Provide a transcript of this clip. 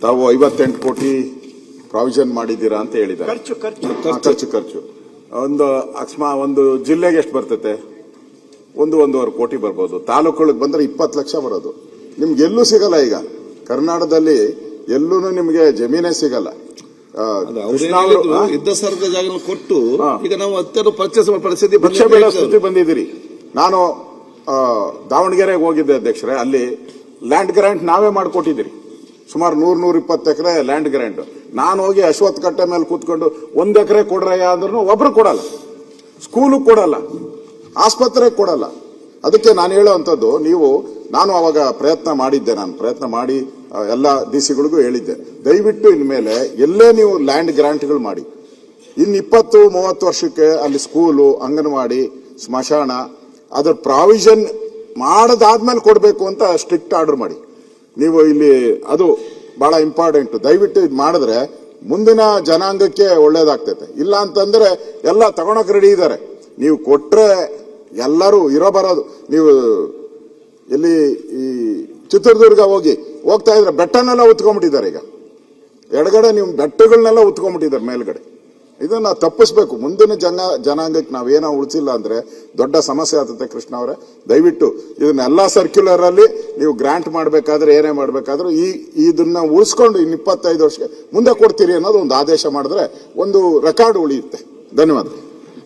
ತಾವು 58 ಕೋಟಿ ಪ್ರಾವಿಷನ್ ಮಾಡಿದ್ದೀರಾ ಅಂತ ಹೇಳಿದ್ದಾರೆ. ಖರ್ಚು ಒಂದು ಒಂದು ಜಿಲ್ಲೆಗೆ ಎಷ್ಟು ಬರ್ತೈತೆ? 1.5 ಕೋಟಿ ಬರ್ಬೋದು. ತಾಲೂಕುಗಳಿಗೆ ಬಂದ್ರೆ 20 ಲಕ್ಷ ಬರೋದು. ನಿಮ್ಗೆ ಎಲ್ಲೂ ಸಿಗಲ್ಲ. ಈಗ ಕರ್ನಾಟಕದಲ್ಲಿ ಎಲ್ಲೂ ನಿಮ್ಗೆ ಜಮೀನೇ ಸಿಗಲ್ಲ. ಇದ್ದ ಸರ್ಗ ಜಾಗ ಕೊಟ್ಟು ಈಗ ನಾವು ಅತ್ಯಂತ ಪರ್ಚೇಸ್ ಪರಿಸ್ಥಿತಿ ಬಂದಿದ್ದೀರಿ. ನಾನು ದಾವಣಗೆರೆಗೆ ಹೋಗಿದ್ದೆ ಅಧ್ಯಕ್ಷರೇ. ಅಲ್ಲಿ ಲ್ಯಾಂಡ್ ಗ್ರಾಂಟ್ ನಾವೇ ಮಾಡಿಕೊಟ್ಟಿದ್ದೀರಿ. ಸುಮಾರು 100-120 ಎಕರೆ ಲ್ಯಾಂಡ್ ಗ್ರಾಂಟ್. ನಾನು ಹೋಗಿ ಅಶ್ವತ್ಥ ಕಟ್ಟೆ ಮೇಲೆ ಕೂತ್ಕೊಂಡು 1 ಎಕರೆ ಕೊಡ್ರಯ್ಯ ಅಂದ್ರೂ ಒಬ್ರು ಕೊಡಲ್ಲ. ಸ್ಕೂಲು ಕೊಡಲ್ಲ, ಆಸ್ಪತ್ರೆಗೆ ಕೊಡಲ್ಲ. ಅದಕ್ಕೆ ನಾನು ಹೇಳುವಂಥದ್ದು, ನಾನು ಅವಾಗ ಪ್ರಯತ್ನ ಮಾಡಿ ಎಲ್ಲ ಡಿಸಿಗಳಿಗೂ ಹೇಳಿದ್ದೆ, ದಯವಿಟ್ಟು ಇನ್ಮೇಲೆ ಎಲ್ಲೇ ನೀವು ಲ್ಯಾಂಡ್ ಗ್ರಾಂಟ್ಗಳು ಮಾಡಿ, ಇನ್ನು 20-30 ವರ್ಷಕ್ಕೆ ಅಲ್ಲಿ ಸ್ಕೂಲು, ಅಂಗನವಾಡಿ, ಸ್ಮಶಾನ ಅದರ ಪ್ರಾವಿಷನ್ ಮಾಡದಾದ್ಮೇಲೆ ಕೊಡಬೇಕು ಅಂತ ಸ್ಟ್ರಿಕ್ಟ್ ಆರ್ಡರ್ ಮಾಡಿ. ನೀವು ಇಲ್ಲಿ ಅದು ಬಹಳ ಇಂಪಾರ್ಟೆಂಟ್. ದಯವಿಟ್ಟು ಇದು ಮಾಡಿದ್ರೆ ಮುಂದಿನ ಜನಾಂಗಕ್ಕೆ ಒಳ್ಳೇದಾಗ್ತೈತೆ. ಇಲ್ಲ ಅಂತಂದ್ರೆ ಎಲ್ಲ ತಗೊಳಕ್ ರೆಡಿ ಇದ್ದಾರೆ. ನೀವು ಕೊಟ್ರೆ ಎಲ್ಲರೂ ಬರೋದು. ನೀವು ಎಲ್ಲಿ ಈ ಚಿತ್ರದುರ್ಗ ಹೋಗ್ತಾ ಇದ್ರೆ ಬೆಟ್ಟನೆಲ್ಲ ಉತ್ಕೊಂಡ್ಬಿಟ್ಟಿದ್ದಾರೆ. ಈಗ ಎಡಗಡೆ ನೀವು ಬೆಟ್ಟಗಳನ್ನೆಲ್ಲ ಉತ್ಕೊಂಡ್ಬಿಟ್ಟಿದ್ದಾರೆ ಮೇಲ್ಗಡೆ. ಇದನ್ನ ತಪ್ಪಿಸ್ಬೇಕು. ಮುಂದಿನ ಜನಾಂಗಕ್ಕೆ ನಾವೇನೋ ಉಳಿಸಿಲ್ಲ ಅಂದ್ರೆ ದೊಡ್ಡ ಸಮಸ್ಯೆ ಆಗ್ತದೆ. ಕೃಷ್ಣ ಅವರೇ, ದಯವಿಟ್ಟು ಇದನ್ನೆಲ್ಲ ಸರ್ಕ್ಯುಲರ್ ಅಲ್ಲಿ ನೀವು ಗ್ರಾಂಟ್ ಮಾಡಬೇಕಾದ್ರೆ ಏನೇ ಮಾಡಬೇಕಾದ್ರೂ ಇದನ್ನ ಉಳಿಸ್ಕೊಂಡು ಇನ್ನು 25 ವರ್ಷಕ್ಕೆ ಮುಂದೆ ಕೊಡ್ತೀರಿ ಅನ್ನೋದು ಒಂದು ಆದೇಶ ಮಾಡಿದ್ರೆ ಒಂದು ರೆಕಾರ್ಡ್ ಉಳಿಯುತ್ತೆ. ಧನ್ಯವಾದ.